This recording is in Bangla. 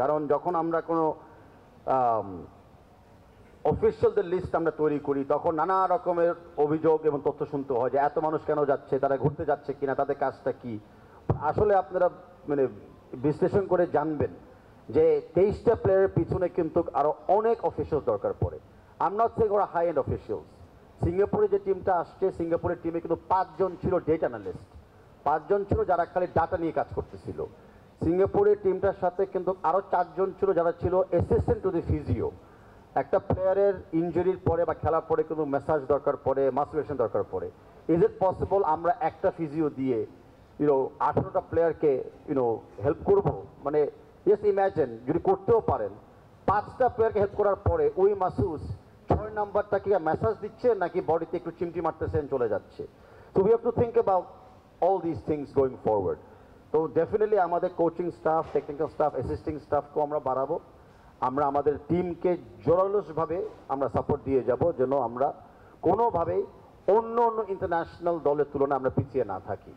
কারণ যখন আমরা কোনো অফিসিয়ালদের লিস্ট আমরা তৈরি করি তখন নানা রকমের অভিযোগ এবং তথ্য শুনতে হয় যে এত মানুষ কেন যাচ্ছে, তারা ঘুরতে যাচ্ছে কিনা, তাদের কাজটা কি। আসলে আপনারা মানে বিশ্লেষণ করে জানবেন যে 23টা প্লেয়ারের পিছনে কিন্তু আরও অনেক অফিসিয়াল দরকার পড়ে। আই এম নট সেইং ওরা হাই এন্ড অফিসিয়ালস। সিঙ্গাপুরে যে টিমটা আসছে, সিঙ্গাপুরের টিমে কিন্তু 5 জন ছিল ডেটা অ্যানালিস্ট, 5 জন ছিল যারা খালি ডাটা নিয়ে কাজ করতেছিল। সিঙ্গাপুরের টিমটার সাথে কিন্তু আরও 4 জন ছিল যারা ছিল অ্যাসিস্ট্যান্ট টু দি ফিজিও। একটা প্লেয়ারের ইনজুরির পরে বা খেলার পরে কিন্তু ম্যাসাজ দরকার পড়ে, মাসকুলেশন দরকার পড়ে। ইজ ইট পসিবল আমরা একটা ফিজিও দিয়ে 18টা প্লেয়ারকে হেল্প করবো? মানে জাস্ট ইম্যাজিন যদি করতেও পারেন, 5টা প্লেয়ারকে হেল্প করার পরে ওই মাসুস 6 নাম্বারটা কি ম্যাসাজ দিচ্ছে নাকি বডিতে একটু চিমটি মারতেছেন চলে যাচ্ছে। So we have to think about all this things going forward. তো ডেফিনেটলি আমাদের coaching staff, technical staff, assisting স্টাফকেও আমরা বাড়াবো। আমরা আমাদের টিমকে জোরালোভাবে আমরা সাপোর্ট দিয়ে যাব যেন আমরা কোনোভাবেই অন্য ইন্টারন্যাশনাল দলের তুলনায় আমরা পিছিয়ে না থাকি।